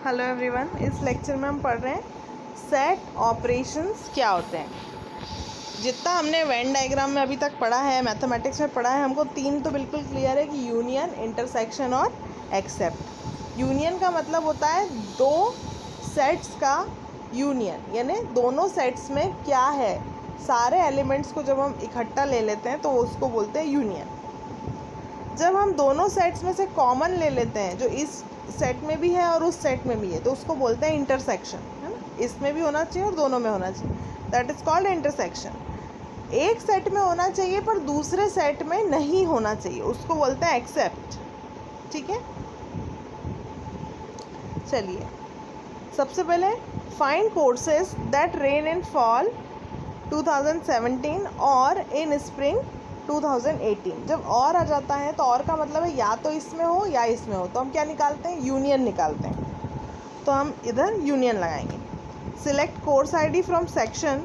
Hello everyone, इस lecture में हम पढ़ रहे हैं सेट ऑपरेशंस क्या होते हैं। जितना हमने वेन डायग्राम में अभी तक पढ़ा है, मैथमेटिक्स में पढ़ा है, हमको तीन तो बिल्कुल क्लियर है कि यूनियन, इंटरसेक्शन और एक्सेप्ट। यूनियन का मतलब होता है दो सेट्स का यूनियन, यानी दोनों सेट्स में क्या है, सारे एलिमेंट्स को जब हम इकट्ठा ले लेते हैं तो उसको बोलते हैं यूनियन। जब हम दोनों सेट्स में से कॉमन ले लेते हैं, जो इस सेट में भी है और उस सेट में भी है, तो उसको बोलते हैं इंटरसेक्शन, है ना। इसमें भी होना चाहिए और दोनों में होना चाहिए, दैट इज़ कॉल्ड इंटरसेक्शन। एक सेट में होना चाहिए पर दूसरे सेट में नहीं होना चाहिए, उसको बोलते हैं एक्सेप्ट। ठीक है, चलिए सबसे पहले find courses that rain in fall 2017 और इन स्प्रिंग 2018। जब और आ जाता है तो और का मतलब है या तो इसमें हो या इसमें हो, तो हम क्या निकालते हैं, यूनियन निकालते हैं। तो हम इधर यूनियन लगाएंगे। Select course ID from section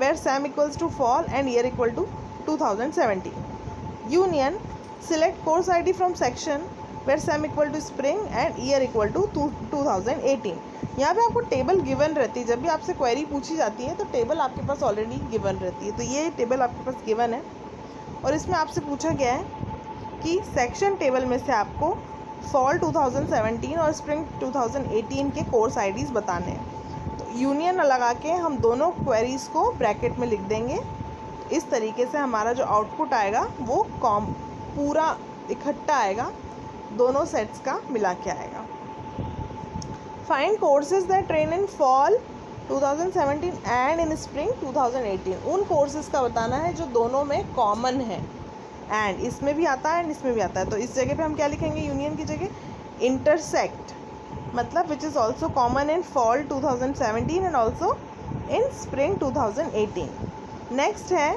where sem equals to fall and year equal to 2017। Union select course ID from section where sem equal to spring and year equal to 2018। यहाँ पे आपको table given रहती है, जब भी आपसे query पूछी जाती है तो टेबल आपके पास ऑलरेडी गिवन रहती है। तो ये टेबल आपके पास गिवन है और इसमें आपसे पूछा गया है कि सेक्शन टेबल में से आपको फॉल 2017 और स्प्रिंग 2018 के कोर्स आईडीज़ बताने हैं। तो यूनियन लगा के हम दोनों क्वेरीज़ को ब्रैकेट में लिख देंगे। इस तरीके से हमारा जो आउटपुट आएगा वो पूरा इकट्ठा आएगा, दोनों सेट्स का मिला के आएगा। Find courses that rain in fall 2017 and in spring 2018। उन कोर्सेज का बताना है जो दोनों में कॉमन है, एंड इसमें भी आता है एंड इसमें भी आता है। तो इस जगह पे हम क्या लिखेंगे, यूनियन की जगह इंटरसेक्ट, मतलब which is also common in fall 2017 and also in spring 2018। Next है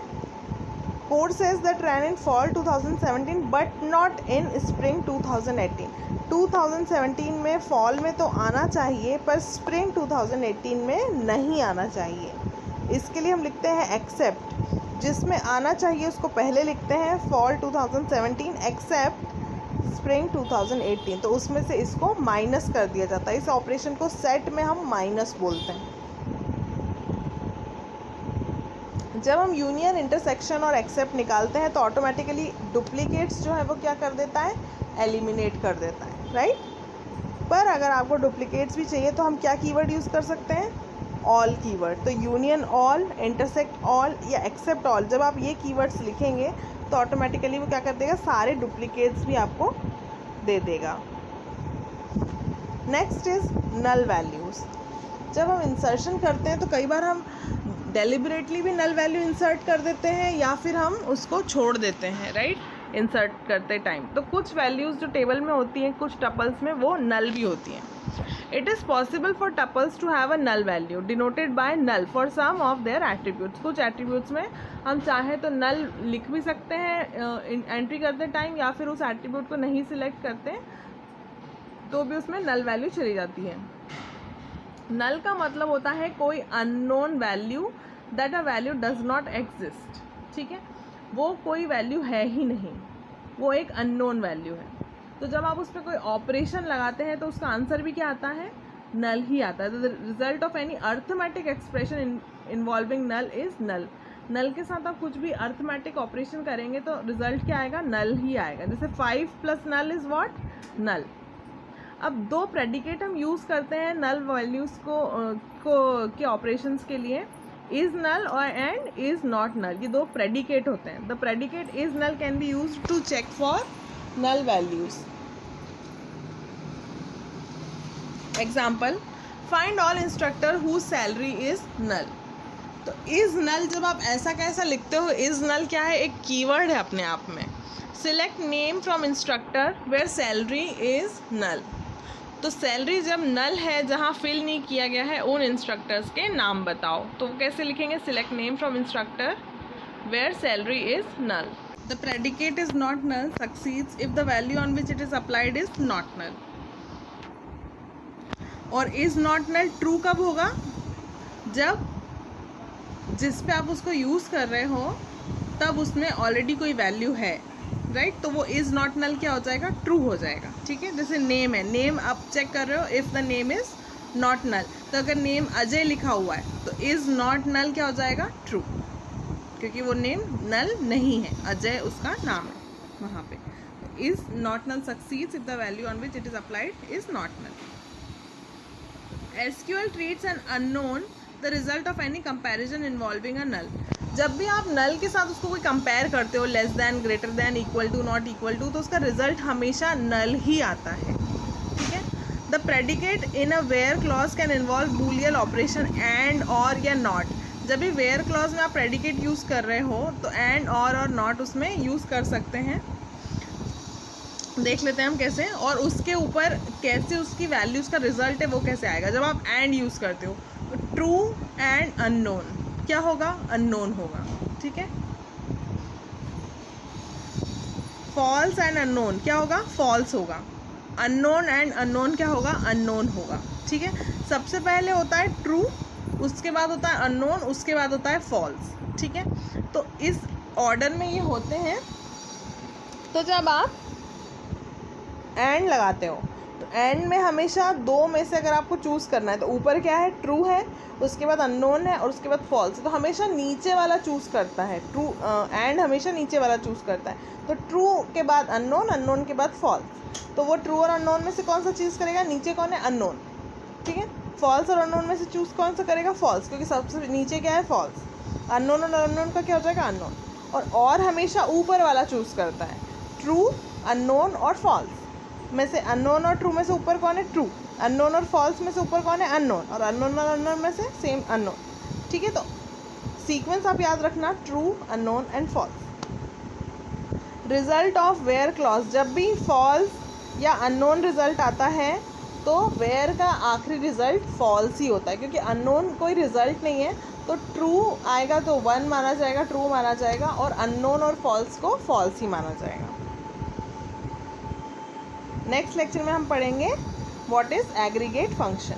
courses that ran in fall 2017 but not in spring 2018। 2017 में फॉल में तो आना चाहिए पर स्प्रिंग 2018 में नहीं आना चाहिए। इसके लिए हम लिखते हैं एक्सेप्ट। जिसमें आना चाहिए उसको पहले लिखते हैं फॉल 2017 एक्सेप्ट स्प्रिंग 2018। तो उसमें से इसको माइनस कर दिया जाता है। इस ऑपरेशन को सेट में हम माइनस बोलते हैं। जब हम यूनियन, इंटरसेक्शन और एक्सेप्ट निकालते हैं तो ऑटोमेटिकली डुप्लीकेट्स जो है वो क्या कर देता है, एलिमिनेट कर देता है, राइट। पर अगर आपको डुप्लीकेट्स भी चाहिए तो हम क्या कीवर्ड यूज़ कर सकते हैं, ऑल कीवर्ड। तो यूनियन ऑल, इंटरसेक्ट ऑल या एक्सेप्ट ऑल, जब आप ये कीवर्ड्स लिखेंगे तो ऑटोमेटिकली वो क्या कर देगा, सारे डुप्लीकेट्स भी आपको दे देगा। Next is null values. जब हम इंसर्शन करते हैं तो कई बार हम डेलिबरेटली भी नल वैल्यू इंसर्ट कर देते हैं या फिर हम उसको छोड़ देते हैं, राइट, इंसर्ट करते टाइम। तो कुछ वैल्यूज़ जो टेबल में होती हैं, कुछ टपल्स में, वो नल भी होती हैं। It is possible for tuples to have a null value denoted by null for some of their attributes. कुछ एट्रीब्यूट्स में हम चाहें तो नल लिख भी सकते हैं एंट्री करते टाइम, या फिर उस एट्रीब्यूट को नहीं सिलेक्ट करते तो भी उसमें नल वैल्यू चली जाती है। नल का मतलब होता है कोई unknown value, that a value does not exist. ठीक है, वो कोई वैल्यू है ही नहीं, वो एक अननोन वैल्यू है। तो जब आप उस पर कोई ऑपरेशन लगाते हैं तो उसका आंसर भी क्या आता है, नल ही आता है। तो the result of any arithmetic expression involving null is null. Null के साथ आप कुछ भी अर्थमेटिक ऑपरेशन करेंगे तो रिजल्ट क्या आएगा, नल ही आएगा। जैसे 5 + नल इज़ व्हाट, नल। अब दो प्रेडिकेट हम यूज़ करते हैं नल वैल्यूज़ के ऑपरेशंस के लिए, इज़ नल और एंड इज़ नॉट नल। ये दो प्रेडिकेट होते हैं। The predicate is null can be use to check for null values. Example, find all instructor whose salary is null. तो इज़ नल जब आप ऐसा कैसा लिखते हो, इज़ नल क्या है, एक कीवर्ड है अपने आप में। Select name from instructor where salary is null. तो सैलरी जब नल है, जहाँ फिल नहीं किया गया है, उन इंस्ट्रक्टर्स के नाम बताओ। तो कैसे लिखेंगे, select name from instructor where salary is null. The predicate is not null succeeds if the value on which it is applied is not null. और इज़ नॉट नल ट्रू कब होगा, जब जिस पे आप उसको यूज़ कर रहे हो तब उसमें ऑलरेडी कोई वैल्यू है, राइट, तो वो इज़ नॉट नल क्या हो जाएगा, ट्रू हो जाएगा, ठीक है। जैसे नेम है, नेम आप चेक कर रहे हो, if the name is not null, तो अगर नेम अजय लिखा हुआ है तो इज़ नॉट नल क्या हो जाएगा, ट्रू, क्योंकि वो नेम नल नहीं है, अजय उसका नाम है वहाँ पे। Is not null succeeds if the value on which it is applied is not null. SQL treats an unknown the result of any comparison involving a null। जब भी आप नल के साथ उसको कोई कंपेयर करते हो, less than, greater than, equal to, not equal to, तो उसका रिजल्ट हमेशा नल ही आता है, ठीक है। The predicate in a where clause can involve boolean operation and और या नॉट। जब भी वेयर क्लॉज में आप प्रेडिकेट यूज़ कर रहे हो तो एंड और नॉट उसमें यूज़ कर सकते हैं। देख लेते हैं हम कैसे, और उसके ऊपर कैसे उसकी वैल्यूज़ का रिजल्ट है वो कैसे आएगा। जब आप एंड यूज़ करते हो तो ट्रू एंड अननोन क्या होगा, अननोन होगा, ठीक है। फॉल्स एंड अननोन क्या होगा, फॉल्स होगा। अननोन एंड अननोन क्या होगा, अननोन होगा, ठीक है। सबसे पहले होता है ट्रू, उसके बाद होता है अननोन, उसके बाद होता है फॉल्स, ठीक है। तो इस ऑर्डर में ये होते हैं। तो जब आप एंड लगाते हो तो एंड में हमेशा दो में से अगर आपको चूज़ करना है तो ऊपर क्या है, ट्रू है, उसके बाद अननोन है और उसके बाद फॉल्स, तो हमेशा नीचे वाला चूज़ करता है, ट्रू एंड हमेशा नीचे वाला चूज़ करता है। तो ट्रू के बाद अननोन, अननोन के बाद फॉल्स, तो वो ट्रू और अननोन में से कौन सा चीज़ करेगा, नीचे कौन है, अननोन, ठीक है। फॉल्स और अननोन में से चूज़ कौन सा करेगा, फॉल्स, क्योंकि सबसे नीचे क्या है, फॉल्स। अननोन और अननोन का क्या हो जाएगा, अननोन। और हमेशा ऊपर वाला चूज़ करता है, ट्रू, अननोन और फॉल्स में से। अननोन और ट्रू में से ऊपर कौन है, ट्रू। अननोन और फॉल्स में से ऊपर कौन है, अननोन। और अननोन और अननोन में से सेम अननोन, ठीक है। तो सीक्वेंस आप याद रखना, true, unknown and false. Result of where clause, जब भी फॉल्स या अननोन रिजल्ट आता है तो वेयर का आखिरी रिजल्ट फॉल्स ही होता है, क्योंकि अननोन कोई रिजल्ट नहीं है। तो ट्रू आएगा तो 1 माना जाएगा, ट्रू माना जाएगा, और अननोन और फॉल्स को फॉल्स ही माना जाएगा। नेक्स्ट लेक्चर में हम पढ़ेंगे व्हाट इज़ एग्रीगेट फंक्शन।